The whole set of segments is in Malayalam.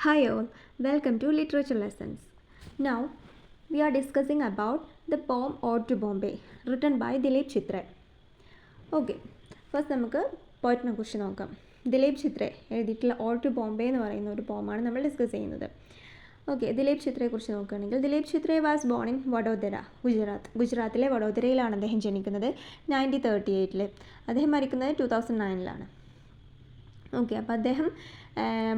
Hi all, welcome to Literature Lessons. Now we are discussing about the poem Ode to Bombay written by Dilip Chitra. Okay, first നമുക്ക് പോയിറ്റിനെ കുറിച്ച് നോക്കാം. ദിലീപ് ചിത്ര എഴുതിയിട്ടുള്ള ഓഡ് ടു ബോംബെ എന്ന് പറയുന്ന ഒരു പോമാണ് നമ്മൾ ഡിസ്കസ് ചെയ്യുന്നത്. ഓക്കെ, ദിലീപ് ചിത്രയെ കുറിച്ച് നോക്കുകയാണെങ്കിൽ ദിലീപ് ചിത്ര വാസ് ബോൺ ഇൻ വഡോദര, ഗുജറാത്തിലെ വഡോദരയിലാണ് അദ്ദേഹം ജനിക്കുന്നത് 1938. അദ്ദേഹം മരിക്കുന്നത് 2009. ഓക്കെ, അപ്പോൾ അദ്ദേഹം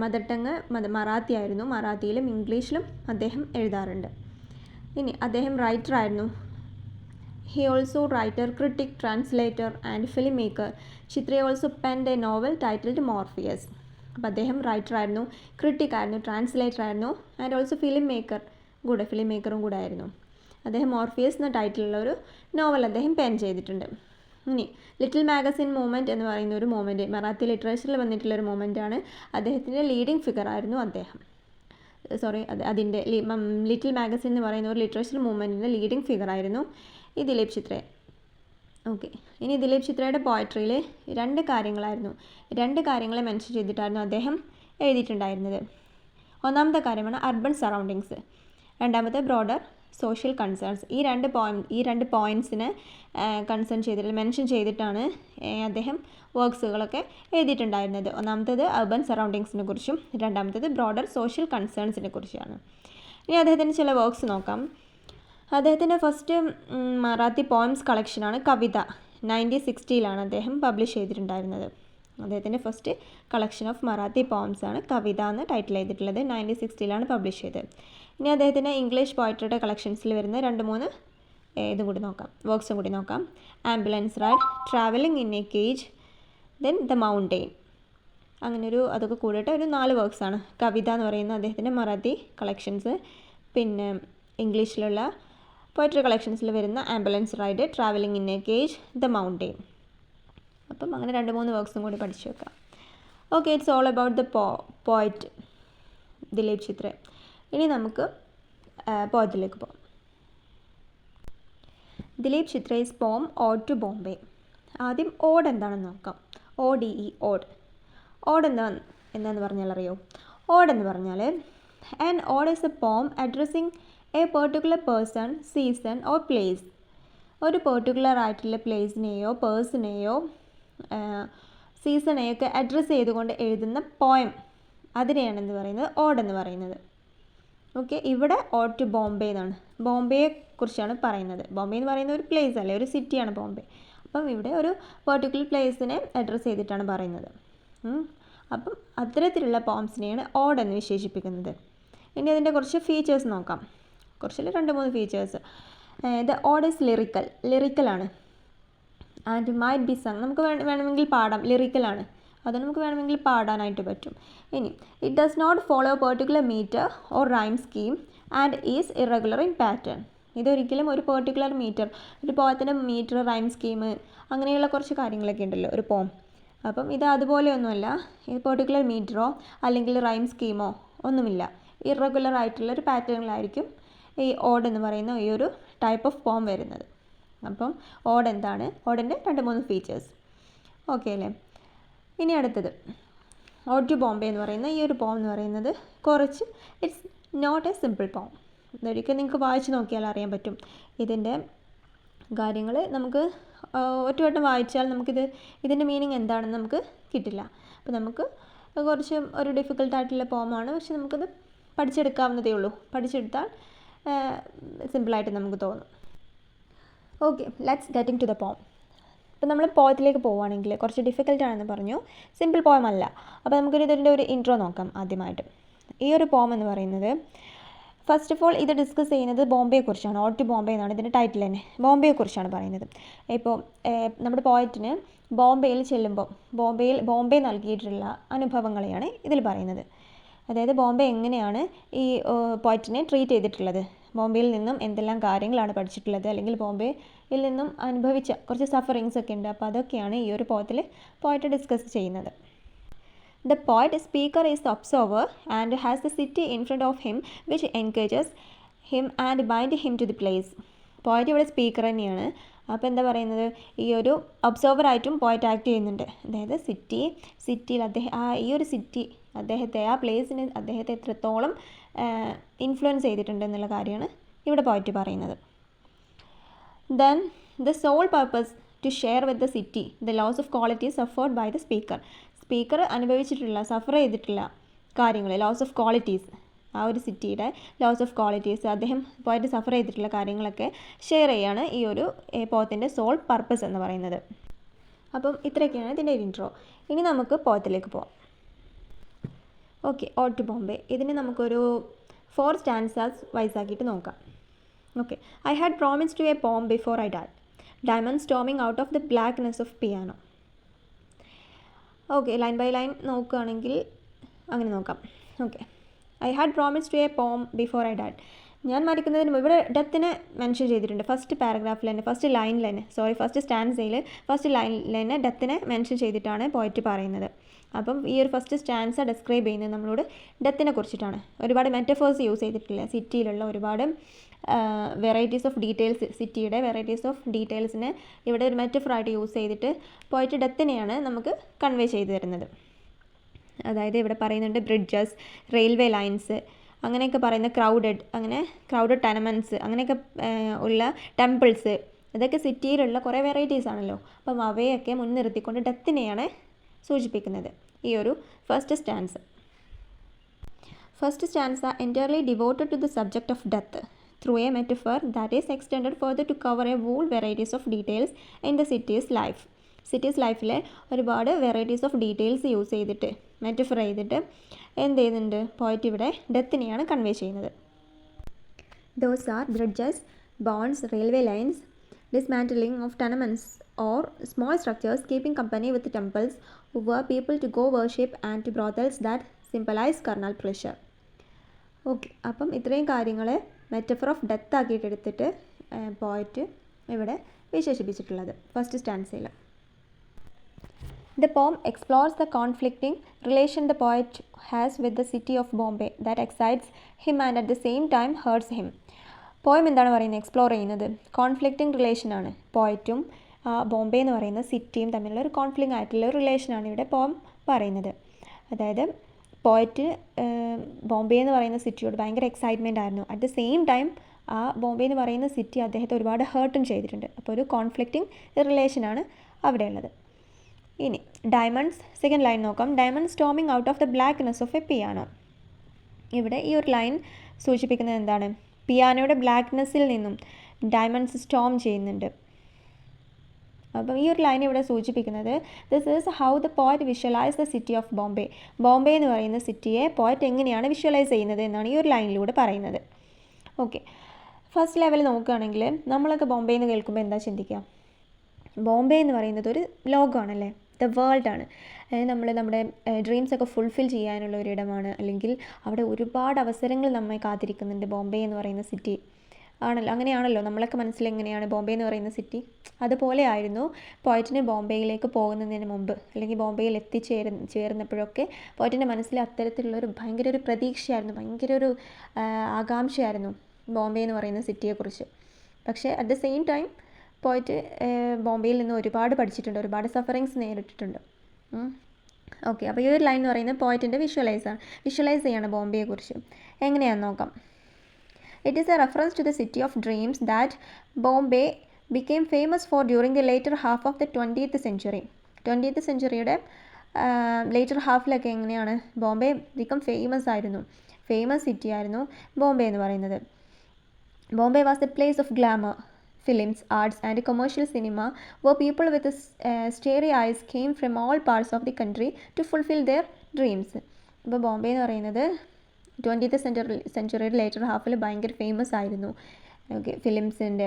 മദർ ടങ് മറാത്തി ആയിരുന്നു. മറാത്തിയിലും ഇംഗ്ലീഷിലും അദ്ദേഹം എഴുതാറുണ്ട്. ഇനി അദ്ദേഹം റൈറ്ററായിരുന്നു. He also writer, critic, translator and film maker. Chitra also penned a novel titled Morpheus. അപ്പോൾ അദ്ദേഹം റൈറ്ററായിരുന്നു, ക്രിട്ടിക് ആയിരുന്നു, ട്രാൻസ്ലേറ്റർ ആയിരുന്നു ആൻഡ് ഓൾസോ ഫിലിം മേക്കറും കൂടെ ആയിരുന്നു. അദ്ദേഹം മോർഫിയസ് എന്ന ടൈറ്റിലുള്ള ഒരു നോവൽ അദ്ദേഹം പെൻ ചെയ്തിട്ടുണ്ട്. ഇനി ലിറ്റിൽ മാഗസിൻ മൂവ്മെൻറ്റ് എന്ന് പറയുന്ന ഒരു മൂവ്മെൻറ്റ് മറാത്തി ലിറ്ററേച്ചറിൽ വന്നിട്ടുള്ളൊരു മൂവ്മെൻറ്റാണ്. അദ്ദേഹത്തിൻ്റെ ലീഡിങ് ഫിഗർ ആയിരുന്നു അദ്ദേഹം. അതിൻ്റെ ലിറ്റിൽ മാഗസിൻ എന്ന് പറയുന്ന ഒരു ലിറ്ററേച്ചർ മൂവ്മെൻറ്റിൻ്റെ ലീഡിങ് ഫിഗർ ആയിരുന്നു ഈ ദിലീപ് ചിത്ര. ഓക്കെ, ഇനി ദിലീപ് ചിത്രയുടെ പോയട്രിയിൽ രണ്ട് കാര്യങ്ങളെ മെൻഷൻ ചെയ്തിട്ടായിരുന്നു അദ്ദേഹം എഴുതിയിട്ടുണ്ടായിരുന്നത്. ഒന്നാമത്തെ കാര്യമാണ് അർബൻ സറൗണ്ടിങ്സ്, രണ്ടാമത്തെ ബ്രോഡർ സോഷ്യൽ കൺസേൺസ്. ഈ രണ്ട് പോയിൻറ്റ്സിനെ മെൻഷൻ ചെയ്തിട്ടാണ് അദ്ദേഹം വർക്ക്സുകളൊക്കെ എഴുതിയിട്ടുണ്ടായിരുന്നത്. ഒന്നാമത്തേത് അർബൻ സറൗണ്ടിങ്സിനെ കുറിച്ചും രണ്ടാമത്തേത് ബ്രോഡർ സോഷ്യൽ കൺസേൺസിനെ കുറിച്ചാണ്. ഇനി അദ്ദേഹത്തിൻ്റെ ചില വർക്ക്സ് നോക്കാം. അദ്ദേഹത്തിൻ്റെ ഫസ്റ്റ് മറാത്തി പോയംസ് കളക്ഷനാണ് കവിത. 1960 അദ്ദേഹം പബ്ലിഷ് ചെയ്തിട്ടുണ്ടായിരുന്നത്. അദ്ദേഹത്തിൻ്റെ first collection of Marathi poems ആണ് കവിത എന്ന് ടൈറ്റിൽ ചെയ്തിട്ടുള്ളത്. 1960 പബ്ലിഷ് ചെയ്തത്. ഇനി അദ്ദേഹത്തിൻ്റെ ഇംഗ്ലീഷ് പോയട്രിയുടെ കളക്ഷൻസിൽ വരുന്ന 2-3 വർക്ക്സും കൂടി നോക്കാം. Ambulance ride, travelling in a cage, then the mountain. അതൊക്കെ കൂടിയിട്ട് ഒരു 4 വർക്ക്സാണ്. കവിത എന്ന് പറയുന്ന അദ്ദേഹത്തിൻ്റെ മറാത്തി കളക്ഷൻസ്, പിന്നെ ഇംഗ്ലീഷിലുള്ള പോയട്രി കളക്ഷൻസിൽ വരുന്ന ambulance ride, travelling in a cage, the mountain. അപ്പം അങ്ങനെ 2-3 വർക്ക്സും കൂടി പഠിച്ചു വെക്കാം. Okay, it's all about the poet Dilip Chitra. ഇനി നമുക്ക് പോയത്തിലേക്ക് പോകാം. ദിലീപ് ചിത്രേസ് പോം ഓഡ് ടു ബോംബെ. ആദ്യം ഓഡ് എന്താണെന്ന് നോക്കാം. ഓഡ് എന്താണെന്ന് പറഞ്ഞാൽ അറിയോ? ഓഡ് എന്ന് പറഞ്ഞാൽ ആൻ ഓഡ് ഈസ് എ പോം addressing A particular person, season or place. ഒരു പെർട്ടിക്കുലർ ആയിട്ടുള്ള പ്ലേസിനെയോ പേഴ്സണെയോ സീസണെയൊക്കെ അഡ്രസ്സ് ചെയ്തുകൊണ്ട് എഴുതുന്ന പോയം, അതിനെയാണ് എന്ത് പറയുന്നത്? ഓഡ് എന്ന് പറയുന്നത്. ഓക്കെ, ഇവിടെ ഓഡ് ടു ബോംബെ എന്നാണ്, ബോംബെയെ കുറിച്ചാണ് പറയുന്നത്. ബോംബെ എന്ന് പറയുന്ന ഒരു പ്ലേസ് അല്ലേ, ഒരു സിറ്റിയാണ് ബോംബെ. അപ്പം ഇവിടെ ഒരു പെർട്ടിക്കുലർ പ്ലേസിനെ അഡ്രസ്സ് ചെയ്തിട്ടാണ് പറയുന്നത്. അപ്പം അത്തരത്തിലുള്ള പോംസിനെയാണ് ഓഡ് എന്ന് വിശേഷിപ്പിക്കുന്നത്. ഇനി അതിൻ്റെ കുറച്ച് ഫീച്ചേഴ്സ് നോക്കാം. 2-3 ഫീച്ചേഴ്സ്. ദ ഓഡ് ഈസ് ലിറിക്കലാണ് ആൻഡ് മൈറ്റ് ബി സങ്. നമുക്ക് വേണമെങ്കിൽ പാടാം. ലിറിക്കലാണ്, അത് നമുക്ക് വേണമെങ്കിൽ പാടാനായിട്ട് പറ്റും. ഇനി it does not follow particular metre or rhyme scheme and is irregular in pattern. ഇതൊരിക്കലും ഒരു പെർട്ടിക്കുലർ ഒരു പോയത്തിൻ്റെ മീറ്റർ, റൈം സ്കീം, അങ്ങനെയുള്ള കുറച്ച് കാര്യങ്ങളൊക്കെ ഉണ്ടല്ലോ ഒരു പോം. അപ്പം ഇത് അതുപോലെയൊന്നുമല്ല. ഇത് പെർട്ടിക്കുലർ മീറ്ററോ അല്ലെങ്കിൽ റൈം സ്കീമോ ഒന്നുമില്ല. ഇറഗുലർ ആയിട്ടുള്ളൊരു പാറ്റേണിലായിരിക്കും ഈ ഓഡ് എന്ന് പറയുന്ന ഈ ഒരു ടൈപ്പ് ഓഫ് പോം വരുന്നത്. അപ്പം ഓഡ് എന്താണ്? ഓഡിൻ്റെ 2-3 ഫീച്ചേഴ്സ്. ഓക്കെ അല്ലേ? ഇനി അടുത്തത് ഓഡ് ടു ബോംബെ എന്ന് പറയുന്ന ഈ ഒരു പോം എന്ന് പറയുന്നത് ഇറ്റ്സ് നോട്ട് എ സിമ്പിൾ പോം. ഇതൊരിക്കൽ നിങ്ങൾക്ക് വായിച്ച് നോക്കിയാൽ അറിയാൻ പറ്റും. ഇതിൻ്റെ കാര്യങ്ങൾ നമുക്ക് ഒറ്റവട്ടം വായിച്ചാൽ ഇതിൻ്റെ മീനിങ് എന്താണെന്ന് നമുക്ക് കിട്ടില്ല. അപ്പോൾ നമുക്ക് കുറച്ച് ഒരു ഡിഫിക്കൽട്ടായിട്ടുള്ള പോമാണ്, പക്ഷെ നമുക്കത് പഠിച്ചെടുക്കാവുന്നതേ ഉള്ളൂ. പഠിച്ചെടുത്താൽ സിമ്പിളായിട്ട് നമുക്ക് തോന്നും. Okay, let's getting to the poem. അപ്പോൾ നമ്മൾ പോയത്തിലേക്ക് പോവുകയാണെങ്കിൽ കുറച്ച് ഡിഫിക്കൽട്ടാണെന്ന് പറഞ്ഞു, സിമ്പിൾ പോയം അല്ല. അപ്പോൾ ഇതിൻ്റെ ഒരു ഇൻട്രോ നോക്കാം ആദ്യമായിട്ട്. ഈ ഒരു പോം എന്ന് പറയുന്നത് ഫസ്റ്റ് ഓഫ് ഓൾ ഇത് ഡിസ്കസ് ചെയ്യുന്നത് ബോംബെയെക്കുറിച്ചാണ്. ഓഡ് ടു ബോംബെ എന്നാണ് ഇതിൻ്റെ ടൈറ്റിൽ തന്നെ. ബോംബെയെക്കുറിച്ചാണ് പറയുന്നത്. ഇപ്പോൾ നമ്മുടെ പോയറ്റിന് ബോംബെയിൽ ചെല്ലുമ്പോൾ ബോംബെ നൽകിയിട്ടുള്ള അനുഭവങ്ങളെയാണ് ഇതിൽ പറയുന്നത്. അതായത് ബോംബെ എങ്ങനെയാണ് ഈ പോയറ്റിനെ ട്രീറ്റ് ചെയ്തിട്ടുള്ളത്, ബോംബെയിൽ നിന്നും എന്തെല്ലാം കാര്യങ്ങളാണ് പഠിച്ചിട്ടുള്ളത്, അല്ലെങ്കിൽ ബോംബെയിൽ നിന്നും അനുഭവിച്ച കുറച്ച് സഫറിങ്സ് ഒക്കെ ഉണ്ട്. അപ്പോൾ അതൊക്കെയാണ് ഈ ഒരു പോയറ്റ് ഡിസ്കസ് ചെയ്യുന്നത്. The poet speaker is the observer and has the city in front of him which encourages him and binds him to the place. Poet ഇവിടെ സ്പീക്കർ തന്നെയാണ്. അപ്പോൾ എന്താ പറയുന്നത്, ഈ ഒരു ഒബ്സർവറായിട്ടും പോയറ്റ് ആക്ട് ചെയ്യുന്നുണ്ട്. അതായത് സിറ്റിയിൽ അദ്ദേഹം ഈ ഒരു സിറ്റി അദ്ദേഹത്തെ, ആ പ്ലേസിന് അദ്ദേഹത്തെ എത്രത്തോളം ഇൻഫ്ലുവൻസ് ചെയ്തിട്ടുണ്ട് എന്നുള്ള കാര്യമാണ് ഇവിടെ പോയിട്ട് പറയുന്നത്. Then the sole purpose to share with the city the loss of qualities suffered by the speaker. Speaker അനുഭവിച്ചിട്ടുള്ള, സഫർ ചെയ്തിട്ടുള്ള കാര്യങ്ങൾ, ലോസ് ഓഫ് ക്വാളിറ്റീസ്, ആ ഒരു സിറ്റിയുടെ ലോസ് ഓഫ് ക്വാളിറ്റീസ്, അദ്ദേഹം പോയിട്ട് സഫർ ചെയ്തിട്ടുള്ള കാര്യങ്ങളൊക്കെ ഷെയർ ചെയ്യുകയാണ് ഈ ഒരു പോത്തിൻ്റെ സോൾ പർപ്പസ് എന്ന് പറയുന്നത്. അപ്പം ഇത്രയൊക്കെയാണ് ഇതിൻ്റെ ഇൻട്രോ. ഇനി നമുക്ക് പോത്തിലേക്ക് പോവാം. Okay, ode to Bombay. ഇതിന് നമുക്കൊരു 4 സ്റ്റാൻസാസ് വൈസാക്കിയിട്ട് നോക്കാം. Okay, I had promised to a poem before I died, diamond storming out of the blackness of piano. Okay, line by line നോക്കുകയാണെങ്കിൽ അങ്ങനെ നോക്കാം. Okay, I had promised to a poem before I died. ഞാൻ മരിക്കുന്നതിന് മുമ്പ്, ഇവിടെ ഡെത്തിനെ മെൻഷൻ ചെയ്തിട്ടുണ്ട് ഫസ്റ്റ് പാരഗ്രാഫിൽ തന്നെ, ഫസ്റ്റ് സ്റ്റാൻസയിൽ ഫസ്റ്റ് ലൈനിൽ തന്നെ ഡെത്തിനെ മെൻഷൻ ചെയ്തിട്ടാണ് പോയിട്ട് പറയുന്നത്. അപ്പം ഈ ഒരു ഫസ്റ്റ് സ്റ്റാൻസ ഡിസ്ക്രൈബ് ചെയ്യുന്നത് നമ്മളോട് ഡെത്തിനെ കുറിച്ചിട്ടാണ്. ഒരുപാട് മെറ്റഫേഴ്സ് യൂസ് ചെയ്തിട്ടില്ല. സിറ്റിയിലുള്ള ഒരുപാട് വെറൈറ്റീസ് ഓഫ് ഡീറ്റെയിൽസ്, സിറ്റിയുടെ വെറൈറ്റീസ് ഓഫ് ഡീറ്റെയിൽസിനെ ഇവിടെ ഒരു മെറ്റഫറായിട്ട് യൂസ് ചെയ്തിട്ട് പോയിട്ട് ഡെത്തിനെയാണ് നമുക്ക് കൺവേ ചെയ്തു തരുന്നത്. അതായത് ഇവിടെ പറയുന്നുണ്ട് ബ്രിഡ്ജസ്, റെയിൽവേ ലൈൻസ്, അങ്ങനെയൊക്കെ പറയുന്ന ക്രൗഡഡ് ടെനമെൻറ്റ്സ്, അങ്ങനെയൊക്കെ ഉള്ള ടെമ്പിൾസ്, ഇതൊക്കെ സിറ്റിയിലുള്ള കുറേ വെറൈറ്റീസ് ആണല്ലോ. അപ്പം അവയൊക്കെ മുൻനിർത്തിക്കൊണ്ട് ഡെത്തിനെയാണ് സൂചിപ്പിക്കുന്നത് ഈ ഒരു first stanza. First stanza entirely devoted to the subject of death through a metaphor that is extended further to cover a whole varieties of details in the city's life. Cities ലൈഫിലെ ഒരുപാട് വെറൈറ്റീസ് ഓഫ് ഡീറ്റെയിൽസ് യൂസ് ചെയ്തിട്ട്, മെറ്റഫർ ചെയ്തിട്ട് എന്ത് ചെയ്യുന്നുണ്ട്, പോയിട്ട് ഇവിടെ ഡെത്തിനെയാണ് കൺവേ ചെയ്യുന്നത്. Those are bridges, bones, railway lines, dismantling of tenements or small structures keeping company with temples where people to go worship and to brothels that symbolize carnal pleasure. Okay, അപ്പം ഇത്രയും കാര്യങ്ങൾ മെറ്റഫർ ഓഫ് ഡെത്ത് ആക്കിയിട്ട് എടുത്തിട്ട് പോയിട്ട് ഇവിടെ വിശേഷിപ്പിച്ചിട്ടുള്ളത് first സ്റ്റാൻസയിൽ. The poem explores the conflicting relation the poet has with the city of Bombay that excites him and at the same time hurts him. Poem എന്താണ് പറയുന്നത്, എക്സ്പ്ലോർ ചെയ്യുന്നത് കോൺഫ്ലിക്റ്റിംഗ് റിലേഷനാണ്. പോയറ്റും ബോംബെ എന്ന് പറയുന്ന സിറ്റിയും തമ്മിലുള്ള ഒരു കോൺഫ്ലിക്റ്റ് ആയിട്ടുള്ള ഒരു റിലേഷനാണ് ഇവിടെ പോം പറയുന്നത്. അതായത് പോയറ്റ് ബോംബെ എന്ന് പറയുന്ന സിറ്റിയോട് ഭയങ്കര എക്സൈറ്റ്മെൻ്റ് ആയിരുന്നു. അറ്റ് ദ സെയിം ടൈം ആ ബോംബെ എന്ന് പറയുന്ന സിറ്റി അദ്ദേഹത്തെ ഒരുപാട് ഹേർട്ടും ചെയ്തിട്ടുണ്ട്. അപ്പോൾ ഒരു കോൺഫ്ലിക്റ്റിംഗ് റിലേഷനാണ് അവിടെയുള്ളത്. ഇനി ഡയമണ്ട്സ്, സെക്കൻഡ് ലൈൻ നോക്കാം. Diamond storming out of the blackness of A piano. ഇവിടെ ഈ ഒരു ലൈൻ സൂചിപ്പിക്കുന്നത് എന്താണ്, പിയാനോയുടെ ബ്ലാക്ക്നെസ്സിൽ നിന്നും ഡയമണ്ട്സ് സ്റ്റോം ചെയ്യുന്നുണ്ട്. അപ്പം ഈ ഒരു ലൈൻ ഇവിടെ സൂചിപ്പിക്കുന്നത് this is how the poet visualise the city of Bombay. Bombay എന്ന് പറയുന്ന സിറ്റിയെ പോയറ്റ് എങ്ങനെയാണ് വിഷ്വലൈസ് ചെയ്യുന്നത് എന്നാണ് ഈ ഒരു ലൈനിലൂടെ പറയുന്നത്. ഓക്കെ, ഫസ്റ്റ് ലെവൽ നോക്കുകയാണെങ്കിൽ നമ്മളൊക്കെ ബോംബെ എന്ന് കേൾക്കുമ്പോൾ എന്താ ചിന്തിക്കുക, ബോംബെ എന്ന് പറയുന്നത് ഒരു ലോകമാണല്ലേ, ദ വേൾഡാണ്. നമ്മുടെ ഡ്രീംസൊക്കെ ഫുൾഫിൽ ചെയ്യാനുള്ള ഒരിടമാണ്, അല്ലെങ്കിൽ അവിടെ ഒരുപാട് അവസരങ്ങൾ നമ്മെ കാത്തിരിക്കുന്നുണ്ട് ബോംബെ എന്ന് പറയുന്ന സിറ്റി ആണല്ലോ. അങ്ങനെയാണല്ലോ നമ്മളൊക്കെ മനസ്സിലെങ്ങനെയാണ് ബോംബെ എന്ന് പറയുന്ന സിറ്റി. അതുപോലെ ആയിരുന്നു പോയറ്റിന് ബോംബെയിലേക്ക് പോകുന്നതിന് മുമ്പ്, അല്ലെങ്കിൽ ബോംബെയിൽ ചേർന്നപ്പോഴൊക്കെ പോയറ്റിൻ്റെ മനസ്സിൽ അത്തരത്തിലുള്ളൊരു ഭയങ്കര ഒരു പ്രതീക്ഷയായിരുന്നു, ഭയങ്കര ഒരു ആകാംക്ഷയായിരുന്നു ബോംബെ എന്ന് പറയുന്ന സിറ്റിയെക്കുറിച്ച്. പക്ഷേ അറ്റ് ദ സെയിം ടൈം പോയിട്ട് ബോംബെയിൽ നിന്ന് ഒരുപാട് പഠിച്ചിട്ടുണ്ട്, ഒരുപാട് സഫറിങ്സ് നേരിട്ടിട്ടുണ്ട്. ഓക്കെ, അപ്പോൾ ഈ ഒരു ലൈൻ എന്ന് പറയുന്നത് പോയറ്റിൻ്റെ വിഷ്വലൈസ് ചെയ്യാണ് ബോംബെയെക്കുറിച്ച്. എങ്ങനെയാണെന്ന് നോക്കാം. It is a reference to the city of dreams that Bombay became famous for during the later half of the 20th century. 20th centuryയുടെ ലേറ്റർ ഹാഫിലൊക്കെ എങ്ങനെയാണ് ബോംബെ ബിക്കം ഫേമസ് സിറ്റി ആയിരുന്നു ബോംബെ എന്ന് പറയുന്നത്. Bombay was the place of glamour, films, arts and commercial cinema where people with starry eyes came from all parts of the country to fulfill their dreams. ഇപ്പോൾ ബോംബെ എന്ന് പറയുന്നത് 20th സെഞ്ച്വറിയുടെ ലേറ്റർ ഹാഫിൽ ഭയങ്കര ഫേമസ് ആയിരുന്നു. ഓക്കെ, ഫിലിംസിൻ്റെ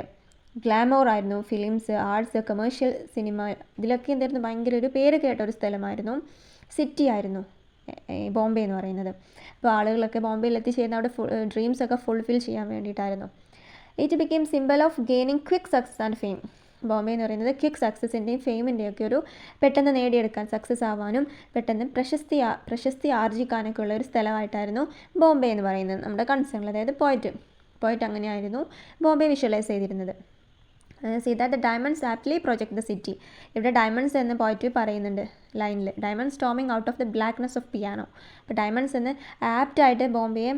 ഗ്ലാമോർ ആയിരുന്നു, ഫിലിംസ്, ആർട്സ്, കമേഴ്ഷ്യൽ സിനിമ, ഇതിലൊക്കെ എന്തായിരുന്നു ഭയങ്കര ഒരു പേര് കേട്ട ഒരു സ്ഥലമായിരുന്നു, സിറ്റി ആയിരുന്നു ബോംബെ എന്ന് പറയുന്നത്. അപ്പോൾ ആളുകളൊക്കെ ബോംബെയിൽ എത്തിച്ചേർന്ന് അവിടെ ഡ്രീംസൊക്കെ ഫുൾഫിൽ ചെയ്യാൻ വേണ്ടിയിട്ടായിരുന്നു. It became simple of gaining quick success and fame. Bombay എന്ന് പറയുന്നത് ക്വിക്ക് സക്സസിൻ്റെയും ഫെയിമിൻ്റെയൊക്കെ ഒരു പെട്ടെന്ന് നേടിയെടുക്കാൻ, സക്സസ് ആവാനും പെട്ടെന്ന് പ്രശസ്തി ആർജിക്കാനൊക്കെ ഉള്ള ഒരു സ്ഥലമായിട്ടായിരുന്നു ബോംബെ എന്ന് പറയുന്നത് നമ്മുടെ കൺസേൺ. അതായത് പോയിട്ട് അങ്ങനെയായിരുന്നു ബോംബെ വിഷ്വലൈസ് ചെയ്തിരുന്നത്. See that the diamonds aptly project the city. ഇവിടെ ഡയമണ്ട്സ് എന്ന് പോയിട്ട് പറയുന്നുണ്ട് ലൈനിൽ. Diamonds storming out of the blackness of piano. അപ്പോൾ ഡയമണ്ട്സ് എന്ന് ആപ്റ്റായിട്ട് ബോംബെയെ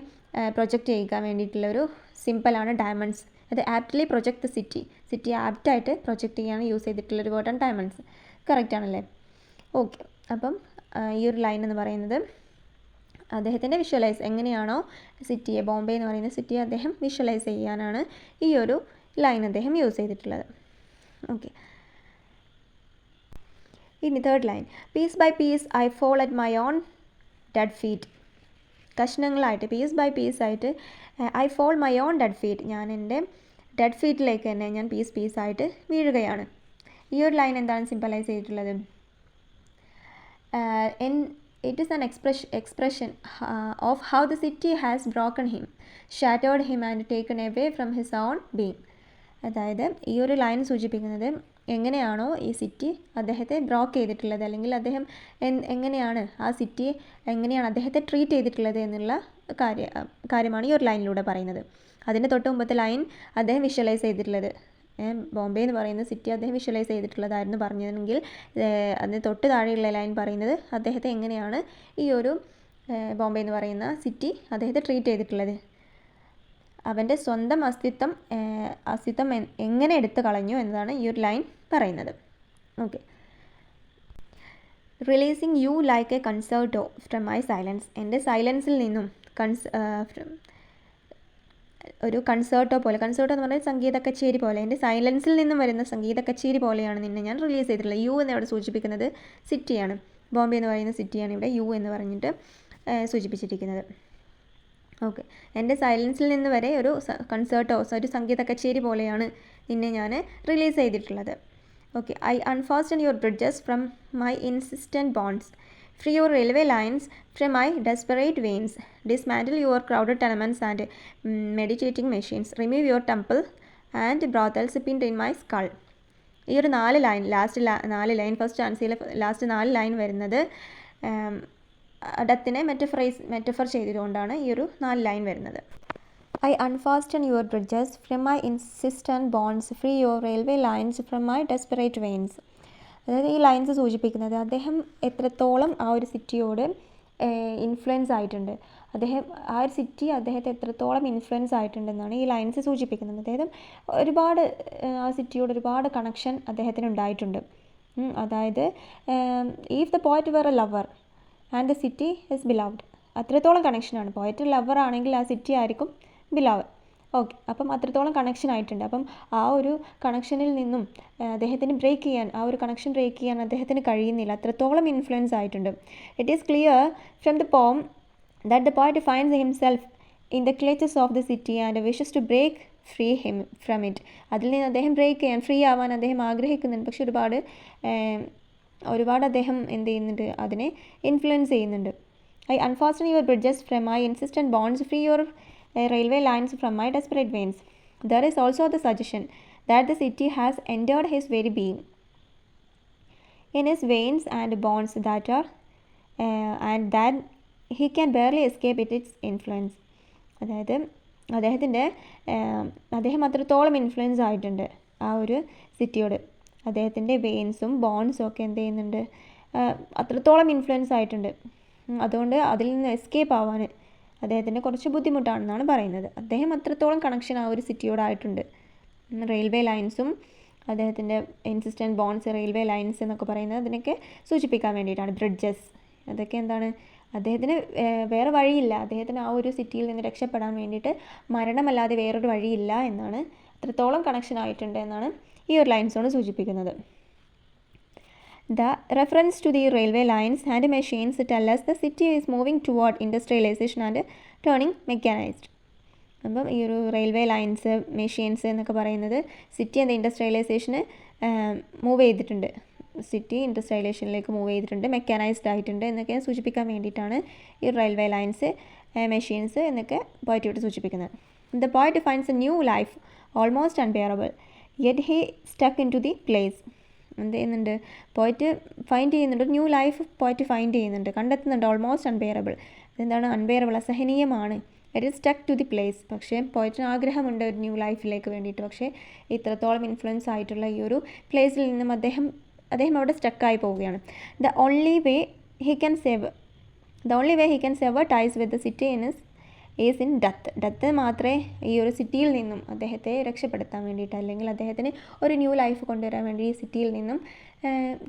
പ്രൊജക്റ്റ് ചെയ്യിക്കാൻ വേണ്ടിയിട്ടുള്ളൊരു സിമ്പിളാണ് ഡയമണ്ട്സ്. അത് ആപ്റ്റ്ലി പ്രൊജക്ട് ദ സിറ്റി ആപ്റ്റായിട്ട് പ്രൊജക്റ്റ് ചെയ്യാൻ യൂസ് ചെയ്തിട്ടുള്ളൊരു വേർഡാണ് ഡയമണ്ട്സ്. കറക്റ്റ് ആണല്ലേ? ഓക്കെ. അപ്പം ഈ ഒരു ലൈൻ എന്ന് പറയുന്നത് അദ്ദേഹത്തിൻ്റെ എങ്ങനെയാണോ സിറ്റിയെ, ബോംബെ എന്ന് പറയുന്ന സിറ്റിയെ അദ്ദേഹം വിഷ്വലൈസ് ചെയ്യാനാണ് ഈ ഒരു ലൈൻ അദ്ദേഹം യൂസ് ചെയ്തിട്ടുള്ളത്. ഓക്കെ. ഇനി third line, piece by piece I fall at my own dead feet. കഷ്ണങ്ങളായിട്ട് പീസ് ബൈ പീസായിട്ട് I fall my own dead feet, ഞാൻ എൻ്റെ ഡെഡ് ഫീറ്റിലേക്ക് തന്നെ ഞാൻ പീസായിട്ട് വീഴുകയാണ്. ഈ ഒരു ലൈൻ എന്താണ് സിംപലൈസ് ചെയ്തിട്ടുള്ളത്? It is an expression of how the city has broken him, shattered him and taken away from his own being. അതായത് ഈ ഒരു ലൈൻ സൂചിപ്പിക്കുന്നത് എങ്ങനെയാണോ ഈ സിറ്റി അദ്ദേഹത്തെ ബ്രോക്ക് ചെയ്തിട്ടുള്ളത്, അല്ലെങ്കിൽ അദ്ദേഹം എങ്ങനെയാണ് ആ സിറ്റി എങ്ങനെയാണ് അദ്ദേഹത്തെ ട്രീറ്റ് ചെയ്തിട്ടുള്ളത് എന്നുള്ള കാര്യമാണ് ഈ ഒരു ലൈനിലൂടെ പറയുന്നത്. അതിൻ്റെ തൊട്ട് മുമ്പത്തെ ലൈൻ അദ്ദേഹം വിഷ്വലൈസ് ചെയ്തിട്ടുള്ളത്, ബോംബെ എന്ന് പറയുന്ന സിറ്റി അദ്ദേഹം വിഷ്വലൈസ് ചെയ്തിട്ടുള്ളതായിരുന്നു പറഞ്ഞതെങ്കിൽ, അതിന് തൊട്ട് താഴെയുള്ള ലൈൻ പറയുന്നത് അദ്ദേഹത്തെ എങ്ങനെയാണ് ഈ ഒരു ബോംബെ എന്ന് പറയുന്ന സിറ്റി അദ്ദേഹത്തെ ട്രീറ്റ് ചെയ്തിട്ടുള്ളത്, അവൻ്റെ സ്വന്തം അസ്തിത്വം എങ്ങനെ എടുത്തു കളഞ്ഞു എന്നതാണ് ഈ ഒരു ലൈൻ പറയുന്നത്. Okay. Releasing you like A concerto from my silence, എൻ്റെ സൈലൻസിൽ നിന്നും ഒരു കൺസേർട്ടോ പോലെ, കൺസേർട്ടോ എന്ന് പറഞ്ഞാൽ സംഗീത കച്ചേരി പോലെ, എൻ്റെ സൈലൻസിൽ നിന്നും വരുന്ന സംഗീത കച്ചേരി പോലെയാണ് നിന്നെ ഞാൻ റിലീസ് ചെയ്തിട്ടുള്ളത്. യു എന്ന് ഇവിടെ സൂചിപ്പിക്കുന്നത് സിറ്റിയാണ്, ബോംബെ എന്ന് പറയുന്ന സിറ്റിയാണ് ഇവിടെ യു എന്ന് പറഞ്ഞിട്ട് സൂചിപ്പിച്ചിരിക്കുന്നത്. ഓക്കെ. എൻ്റെ സൈലൻസിൽ നിന്ന് വരെ ഒരു കൺസേർട്ടോ ഒരു സംഗീത കച്ചേരി പോലെയാണ് നിന്നെ ഞാൻ റിലീസ് ചെയ്തിട്ടുള്ളത്. Okay. I unfasten your bridges from my insistent bonds, free your railway lines from my desperate veins, dismantle your crowded tenements and meditating machines, remove your temple and brothels pinned in my skull. ഈ ഒരു 4 ലൈൻ, ലാസ്റ്റ് 4 ലൈൻ, ഫസ്റ്റ് ആൻസറിലെ ലാസ്റ്റ് 4 ലൈൻ വരുന്നത് ഡെത്തിനെ മെറ്റഫർ ചെയ്തുകൊണ്ടാണ് ഈ ഒരു 4 ലൈൻ വരുന്നത്. I unfasten your bridges from my insistent bonds, free your railway lines from my desperate veins. അതായത് ഈ ലൈൻസ് സൂചിപ്പിക്കുന്നത് അദ്ദേഹം എത്രത്തോളം ആ ഒരു സിറ്റിയോട് ഇൻഫ്ലുവൻസ് ആയിട്ടുണ്ട്, ആ ഒരു സിറ്റി അദ്ദേഹത്തെ എത്രത്തോളം ഇൻഫ്ലുവൻസ് ആയിട്ടുണ്ടെന്നാണ് ഈ ലൈൻസ് സൂചിപ്പിക്കുന്നത്. അതായത് ഒരുപാട് ആ സിറ്റിയോട് ഒരുപാട് കണക്ഷൻ അദ്ദേഹത്തിന് ഉണ്ടായിട്ടുണ്ട്. അതായത് if the poet were a lover and the city is beloved, അത്രത്തോളം കണക്ഷനാണ്. പോയറ്റ് ലവർ ആണെങ്കിൽ ആ സിറ്റി ആയിരിക്കും ബിലവർ. ഓക്കെ. അപ്പം അത്രത്തോളം കണക്ഷൻ ആയിട്ടുണ്ട്. അപ്പം ആ ഒരു കണക്ഷനിൽ നിന്നും അദ്ദേഹത്തിന് ആ ഒരു കണക്ഷൻ ബ്രേക്ക് ചെയ്യാൻ അദ്ദേഹത്തിന് കഴിയുന്നില്ല, അത്രത്തോളം ഇൻഫ്ലുവൻസ് ആയിട്ടുണ്ട്. It is clear from the poem that the poet finds himself in the clutches of the city and wishes to break free him from it. അതിൽ നിന്ന് അദ്ദേഹം ബ്രേക്ക് ചെയ്യാൻ, ഫ്രീ ആവാൻ അദ്ദേഹം ആഗ്രഹിക്കുന്നുണ്ട്. പക്ഷെ ഒരുപാട് അദ്ദേഹം എന്ത് ചെയ്യുന്നുണ്ട്, അതിനെ ഇൻഫ്ലുവൻസ് ചെയ്യുന്നുണ്ട്. I unfasten your bridges from my insistent bonds, free your railway lines from my desperate veins. There is also the suggestion that the city has entered his very being. In his veins and bonds that are and that he can barely escape its influence. അതായത് അദ്ദേഹം അത്രത്തോളം ഇൻഫ്ലുവൻസ് ആയിട്ടുണ്ട് ആ ഒരു സിറ്റിയോട്. അദ്ദേഹത്തിൻ്റെ വെയിൻസും ബോൺസും ഒക്കെ എന്ത് ചെയ്യുന്നുണ്ട്, അത്രത്തോളം ഇൻഫ്ലുവൻസ് ആയിട്ടുണ്ട്. അതുകൊണ്ട് അതിൽ നിന്ന് എസ്കേപ്പ് ആവാൻ അദ്ദേഹത്തിന് കുറച്ച് ബുദ്ധിമുട്ടാണെന്നാണ് പറയുന്നത്. അദ്ദേഹം അത്രത്തോളം കണക്ഷൻ ആ ഒരു സിറ്റിയോടായിട്ടുണ്ട്. റെയിൽവേ ലൈൻസും അദ്ദേഹത്തിൻ്റെ ഇൻസിസ്റ്റൻറ്റ് ബോൺസ്, റെയിൽവേ ലൈൻസ് എന്നൊക്കെ പറയുന്നത് അതിനൊക്കെ സൂചിപ്പിക്കാൻ വേണ്ടിയിട്ടാണ്. ബ്രിഡ്ജസ്, അതൊക്കെ എന്താണ്, അദ്ദേഹത്തിന് വേറെ വഴിയില്ല, അദ്ദേഹത്തിന് ആ ഒരു സിറ്റിയിൽ നിന്ന് രക്ഷപ്പെടാൻ വേണ്ടിയിട്ട് മരണമല്ലാതെ വേറൊരു വഴിയില്ല എന്നാണ്, അത്രത്തോളം കണക്ഷൻ ആയിട്ടുണ്ട് എന്നാണ് ഈ ഒരു ലൈൻസോട് സൂചിപ്പിക്കുന്നത്. The reference to the railway lines and machines tell us the city is moving toward industrialization and turning mechanized. അപ്പം ഈ ഒരു റെയിൽവേ ലൈൻസ്, മെഷീൻസ് എന്നൊക്കെ പറയുന്നത് സിറ്റി എന്താ ഇൻഡസ്ട്രിയലൈസേഷന് മൂവ് ചെയ്തിട്ടുണ്ട്, സിറ്റി ഇൻഡസ്ട്രിയലൈസേഷനിലേക്ക് മൂവ് ചെയ്തിട്ടുണ്ട്, മെക്കാനൈസ്ഡ് ആയിട്ടുണ്ട് എന്നൊക്കെ സൂചിപ്പിക്കാൻ വേണ്ടിയിട്ടാണ് ഈ റെയിൽവേ ലൈൻസ്, മെഷീൻസ് എന്നൊക്കെ പോയറ്റോട് സൂചിപ്പിക്കുന്നത്. The poet finds a new life almost unbearable yet he stuck in to the place. എന്ത് ചെയ്യുന്നുണ്ട്, പോയറ്റ് ഫൈൻഡ് ചെയ്യുന്നുണ്ട്, ഒരു ന്യൂ ലൈഫ് പോയറ്റ് ഫൈൻഡ് ചെയ്യുന്നുണ്ട്, കണ്ടെത്തുന്നുണ്ട്. ഓൾമോസ്റ്റ് അൺബെയറബിൾ, അതെന്താണ്, അൺബെയറബിൾ, അസഹനീയമാണ് it is stuck to the place. പക്ഷേ പോയിറ്റിന് ആഗ്രഹമുണ്ട് ഒരു ന്യൂ ലൈഫിലേക്ക് വേണ്ടിയിട്ട്. പക്ഷേ ഇത്രത്തോളം ഇൻഫ്ലുവൻസ് ആയിട്ടുള്ള ഈ ഒരു പ്ലേസിൽ നിന്നും അദ്ദേഹം അവിടെ സ്റ്റക്കായി പോവുകയാണ്. The only way he can sever ties with the city is in death മാത്രമേ ഈ ഒരു സിറ്റിയിൽ നിന്നും അദ്ദേഹത്തെ രക്ഷപ്പെടുത്താൻ വേണ്ടിയിട്ട്, അല്ലെങ്കിൽ അദ്ദേഹത്തിന് ഒരു ന്യൂ ലൈഫ് കൊണ്ടുവരാൻ വേണ്ടി ഈ സിറ്റിയിൽ നിന്നും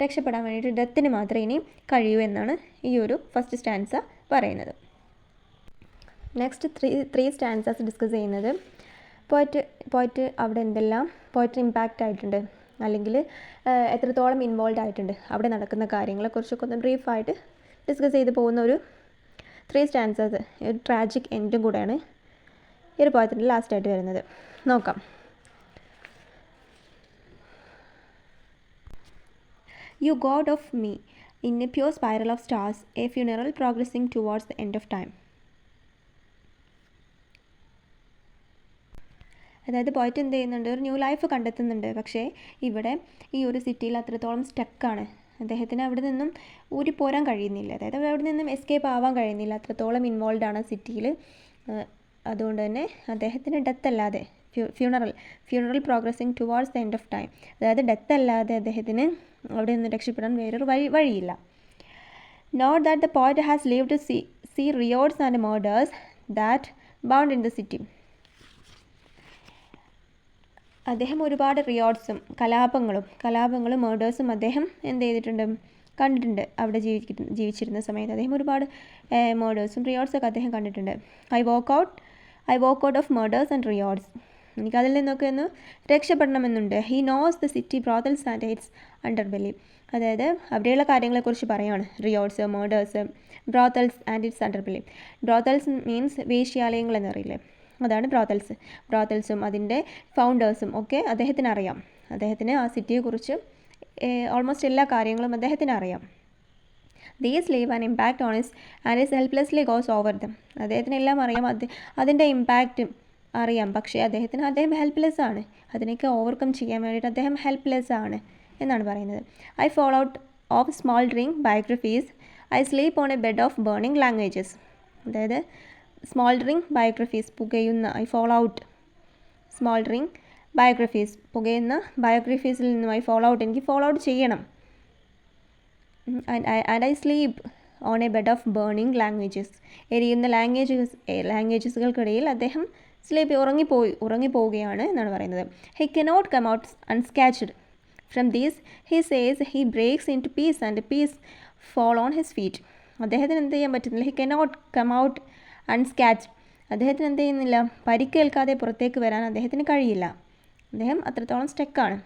രക്ഷപ്പെടാൻ വേണ്ടിയിട്ട് ഡെത്തിന് മാത്രമേ ഇനി കഴിയൂ എന്നാണ് ഈ ഒരു ഫസ്റ്റ് സ്റ്റാൻസ പറയുന്നത്. നെക്സ്റ്റ് ത്രീ സ്റ്റാൻസാസ് ഡിസ്കസ് ചെയ്യുന്നത് പോയിറ്റ് അവിടെ എന്തെല്ലാം പോയിറ്റിന് ഇമ്പാക്റ്റ് ആയിട്ടുണ്ട്, അല്ലെങ്കിൽ എത്രത്തോളം ഇൻവോൾവ് ആയിട്ടുണ്ട്, അവിടെ നടക്കുന്ന കാര്യങ്ങളെക്കുറിച്ചൊക്കെ ഒന്ന് ബ്രീഫായിട്ട് ഡിസ്കസ് ചെയ്ത് പോകുന്ന ഒരു 3 സ്റ്റാൻസാസ്. ഒരു ട്രാജിക് എൻഡും കൂടെയാണ് ഈ ഒരു പോയത്തിൻ്റെ ലാസ്റ്റായിട്ട് വരുന്നത്. നോക്കാം. U God of me in A pure spiral of stars, A funeral progressing towards the end of time. അതായത് പോയിട്ട് എന്ത് ചെയ്യുന്നുണ്ട്, ഒരു ന്യൂ ലൈഫ് കണ്ടെത്തുന്നുണ്ട്. പക്ഷേ ഇവിടെ ഈ ഒരു സിറ്റിയിൽ അത്രത്തോളം സ്റ്റക്കാണ്. അദ്ദേഹത്തിന് അവിടെ നിന്നും ഊരിപ്പോരാൻ കഴിയുന്നില്ല. അതായത് അവിടെ നിന്നും എസ്കേപ്പ് ആവാൻ കഴിയുന്നില്ല. അത്രത്തോളം ഇൻവോൾവ് ആണ് സിറ്റിയിൽ. അതുകൊണ്ട് തന്നെ അദ്ദേഹത്തിന് ഡെത്ത് അല്ലാതെ funeral progressing towards the end of time, അതായത് ഡെത്ത് അല്ലാതെ അദ്ദേഹത്തിന് അവിടെ നിന്ന് രക്ഷപ്പെടാൻ വേറൊരു വഴിയില്ല. Note that the poet has live to see riots and murders that bound in the city. അദ്ദേഹം ഒരുപാട് റിയോർഡ്സും കലാപങ്ങളും മേർഡേഴ്സും അദ്ദേഹം എന്ത് ചെയ്തിട്ടുണ്ട്, കണ്ടിട്ടുണ്ട്. അവിടെ ജീവിച്ചിരുന്ന സമയത്ത് അദ്ദേഹം ഒരുപാട് മേർഡേഴ്സും റിയോർഡ്സൊക്കെ അദ്ദേഹം കണ്ടിട്ടുണ്ട്. I walk out of murders and riots. എനിക്കതിൽ നിന്നൊക്കെ ഒന്ന് രക്ഷപ്പെടണമെന്നുണ്ട്. He knows the city brothels and its underbelly. അതായത് അവിടെയുള്ള കാര്യങ്ങളെക്കുറിച്ച് പറയുകയാണ്. Riots, murders, brothels and its underbelly. Brothels means വേശ്യാലയങ്ങൾ എന്നറിയില്ലേ, അതാണ് ബ്രോത്തൽസും അതിൻ്റെ ഫൗണ്ടേഴ്സും ഒക്കെ അദ്ദേഹത്തിന് അറിയാം. അദ്ദേഹത്തിന് ആ സിറ്റിയെക്കുറിച്ച് ഓൾമോസ്റ്റ് എല്ലാ കാര്യങ്ങളും അദ്ദേഹത്തിന് അറിയാം. These leave an impact on his and his helplessly goes over them. അദ്ദേഹത്തിന് എല്ലാം അറിയാം, അതിൻ്റെ ഇമ്പാക്റ്റ് അറിയാം. പക്ഷേ അദ്ദേഹം ഹെൽപ്ലെസ് ആണ്. അതിനൊക്കെ ഓവർകം ചെയ്യാൻ വേണ്ടിയിട്ട് അദ്ദേഹം ഹെൽപ്ലെസ് ആണ് എന്നാണ് പറയുന്നത്. I follow out of smouldering biographies, I sleep on a bed of burning languages. അതായത് സ്മോൾഡറിങ് ബയോഗ്രഫീസ്, പുകയുന്ന, I follow out smouldering biographies, പുകയുന്ന ബയോഗ്രഫീസിൽ നിന്നും ഐ ഫോളോ ഔട്ട്, എനിക്ക് ഫോളോ ഔട്ട് ചെയ്യണം. And I sleep on a bed of burning languages. എരിയുന്ന ലാംഗ്വേജസുകൾക്കിടയിൽ അദ്ദേഹം ഉറങ്ങിപ്പോവുകയാണ് എന്നാണ് പറയുന്നത്. He cannot come out unscorched from these, he says he breaks in to piece and piece fall on his feet. അദ്ദേഹത്തിന് എന്ത് ചെയ്യാൻ പറ്റുന്നില്ല, ഹി കനോട്ട് കം ഔട്ട് അൺസ്കാച്ച്. അദ്ദേഹത്തിന് എന്ത് ചെയ്യുന്നില്ല, പരിക്കേൽക്കാതെ പുറത്തേക്ക് വരാൻ അദ്ദേഹത്തിന് കഴിയില്ല. അദ്ദേഹം അത്രത്തോളം സ്റ്റക്കാണ്.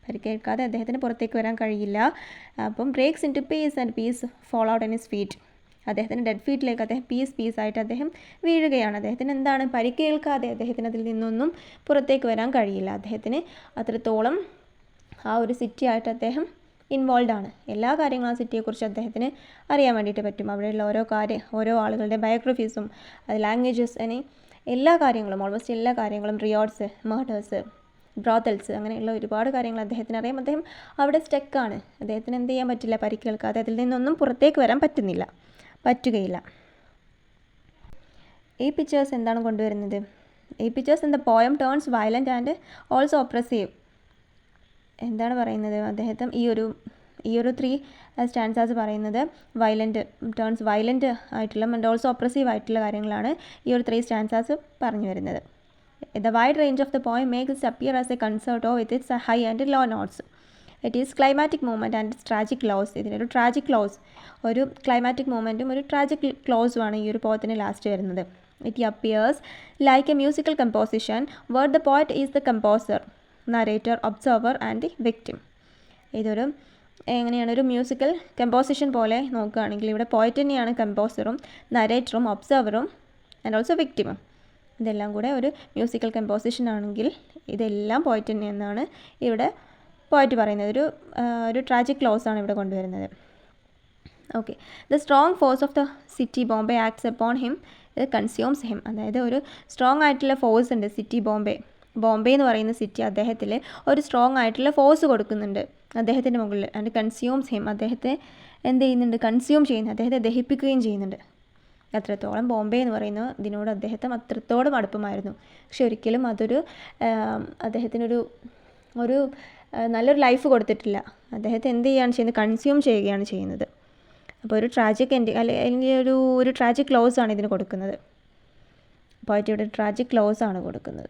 പരിക്കേൽക്കാതെ അദ്ദേഹത്തിന് പുറത്തേക്ക് വരാൻ കഴിയില്ല. അപ്പം breaks in to piece and piece fall out in his feet. അദ്ദേഹത്തിന് ഡെഡ് ഫീറ്റിലേക്ക് അദ്ദേഹം പീസായിട്ട് അദ്ദേഹം വീഴുകയാണ്. അദ്ദേഹത്തിന് എന്താണ്, പരിക്കേൽക്കാതെ അദ്ദേഹത്തിന് അതിൽ നിന്നൊന്നും പുറത്തേക്ക് വരാൻ കഴിയില്ല. അദ്ദേഹത്തിന് അത്രത്തോളം ആ ഒരു സിറ്റി ആയിട്ട് അദ്ദേഹം ഇൻവോൾവ് ആണ്. എല്ലാ കാര്യങ്ങളും ആ സിറ്റിയെക്കുറിച്ച് അദ്ദേഹത്തിന് അറിയാൻ വേണ്ടിയിട്ട് പറ്റും. അവിടെയുള്ള ഓരോ ആളുകളുടെ ബയോഗ്രഫീസും ലാംഗ്വേജസ്, എല്ലാ കാര്യങ്ങളും, ഓൾമോസ്റ്റ് എല്ലാ കാര്യങ്ങളും, റിയോർഡ്സ്, മേർഡേഴ്സ്, ബ്രോത്തൽസ്, അങ്ങനെയുള്ള ഒരുപാട് കാര്യങ്ങൾ അദ്ദേഹത്തിന് അറിയാം. അദ്ദേഹം അവിടെ സ്റ്റക്കാണ്. അദ്ദേഹത്തിന് എന്ത് ചെയ്യാൻ പറ്റില്ല, പരിക്കേൽക്കാതെ അതിൽ നിന്നൊന്നും പുറത്തേക്ക് വരാൻ പറ്റുകയില്ല. ഈ പിക്ചേഴ്സ് എന്താണ് കൊണ്ടുവരുന്നത്? ഈ pictures in the poem turns violent and also oppressive. എന്താണ് പറയുന്നത്, അദ്ദേഹം ഈ ഒരു 3 സ്റ്റാൻസാസ് പറയുന്നത് ടേൺസ് വയലൻറ്റ് ആയിട്ടുള്ള ആൻഡ് ഓൾസോ ഒപ്രസീവ് ആയിട്ടുള്ള കാര്യങ്ങളാണ് ഈ ഒരു 3 സ്റ്റാൻസാസ് പറഞ്ഞു വരുന്നത്. The wide range of the poem makes it appear as a concerto with its high and low notes. It is climatic movement and its tragic close. ഇതിനൊരു ട്രാജിക് ക്ലോസ്, ഒരു ക്ലൈമാറ്റിക് മൂമെൻറ്റും ഒരു ട്രാജിക് ക്ലോസുമാണ് ഈ ഒരു പോയത്തിന് ലാസ്റ്റ് വരുന്നത്. It appears like a musical composition where the poet is the composer, narrator, observer and the victim. ഇതൊരു എങ്ങനെയാണ്, ഒരു മ്യൂസിക്കൽ കമ്പോസിഷൻ പോലെ നോക്കുകയാണെങ്കിൽ ഇവിടെ പോയറ്റ് തന്നെയാണ് കമ്പോസറും നരേറ്ററും ഒബ്സർവറും ആൻഡ് ഓൾസോ വിക്ടിമും. ഇതെല്ലാം കൂടെ ഒരു മ്യൂസിക്കൽ കമ്പോസിഷൻ ആണെങ്കിൽ ഇതെല്ലാം പോയറ്റ് തന്നെയെന്നാണ് ഇവിടെ പോയറ്റ് പറയുന്നത്. ഒരു ട്രാജിക് ക്ലോസ് ആണ് ഇവിടെ കൊണ്ടുവരുന്നത്. Okay, the strong force of the city Bombay acts upon him, ഇത് കൺസ്യൂംസ് ഹിം. അതായത് ഒരു സ്ട്രോങ് ആയിട്ടുള്ള ഫോഴ്സ് ഉണ്ട് സിറ്റി ബോംബെ എന്ന് പറയുന്ന സിറ്റി അദ്ദേഹത്തിൽ ഒരു സ്ട്രോങ് ആയിട്ടുള്ള ഫോഴ്സ് കൊടുക്കുന്നുണ്ട് അദ്ദേഹത്തിൻ്റെ മുകളിൽ. ആൻഡ് കൺസ്യൂംസ് ഹിം, അദ്ദേഹത്തെ എന്ത് ചെയ്യുന്നുണ്ട്, കൺസ്യൂം ചെയ്യുന്നു, അദ്ദേഹത്തെ ദഹിപ്പിക്കുകയും ചെയ്യുന്നുണ്ട്. എത്രത്തോളം ബോംബെ എന്ന് പറയുന്ന ഇതിനോട് അദ്ദേഹത്തിന് അത്രത്തോളം അടുപ്പമായിരുന്നു. പക്ഷെ ഒരിക്കലും അതൊരു അദ്ദേഹത്തിനൊരു നല്ലൊരു ലൈഫ് കൊടുത്തിട്ടില്ല. അദ്ദേഹത്തെ എന്ത് ചെയ്യുകയാണ് ചെയ്യുന്നത്, കൺസ്യൂം ചെയ്യുകയാണ് ചെയ്യുന്നത്. അപ്പോൾ ഒരു ട്രാജിക് എൻഡിങ് അല്ലെങ്കിൽ ഒരു ട്രാജിക് ക്ലോസ് ആണ് ഇതിന് കൊടുക്കുന്നത്. പോയറ്റിയുടെ ട്രാജിക് ക്ലോസ് ആണ് കൊടുക്കുന്നത്.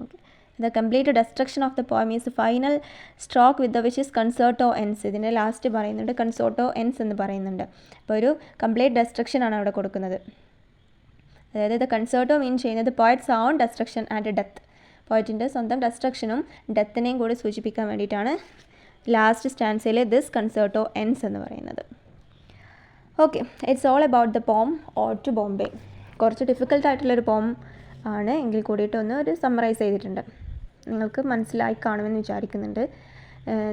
Okay, the complete destruction of the poem is final stroke with the which is concerto ends. ഇതിൻ്റെ ലാസ്റ്റ് പറയുന്നുണ്ട് കൺസേർട്ടോ എൻസ് എന്ന് പറയുന്നുണ്ട്. അപ്പോൾ ഒരു കംപ്ലീറ്റ് ഡെസ്ട്രക്ഷൻ ആണ് അവിടെ കൊടുക്കുന്നത്. അതായത് ദ കൺസേർട്ടോ മീൻ ചെയ്യുന്നത് poets on destruction and death. പോയറ്റിൻ്റെ സ്വന്തം ഡെസ്ട്രക്ഷനും ഡെത്തിനെയും കൂടി സൂചിപ്പിക്കാൻ വേണ്ടിയിട്ടാണ് ലാസ്റ്റ് സ്റ്റാൻസയിൽ ദിസ് കൺസേർട്ടോ എൻസ് എന്ന് പറയുന്നത്. Okay, it's all about the poem ode to Bombay. കുറച്ച് ഡിഫിക്കൽട്ടായിട്ടുള്ളൊരു പോം ആണ്, എങ്കിൽ കൂടിയിട്ട് ഒരു സമ്മറൈസ് ചെയ്തിട്ടുണ്ട്. നിങ്ങൾക്ക് മനസ്സിലായി കാണുമെന്ന് വിചാരിക്കുന്നുണ്ട്.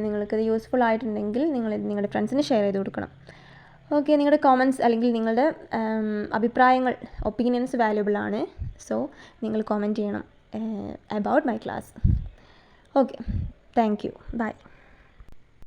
നിങ്ങൾക്കത് യൂസ്ഫുൾ ആയിട്ടുണ്ടെങ്കിൽ നിങ്ങളുടെ ഫ്രണ്ട്സിന് ഷെയർ ചെയ്ത് കൊടുക്കണം. ഓക്കെ, നിങ്ങളുടെ കോമൻറ്റ്സ് അല്ലെങ്കിൽ നിങ്ങളുടെ അഭിപ്രായങ്ങൾ, ഒപ്പീനിയൻസ് വാല്യുബിൾ ആണ്. സോ നിങ്ങൾ കോമൻറ്റ് ചെയ്യണം about my class. Okay, thank you, bye.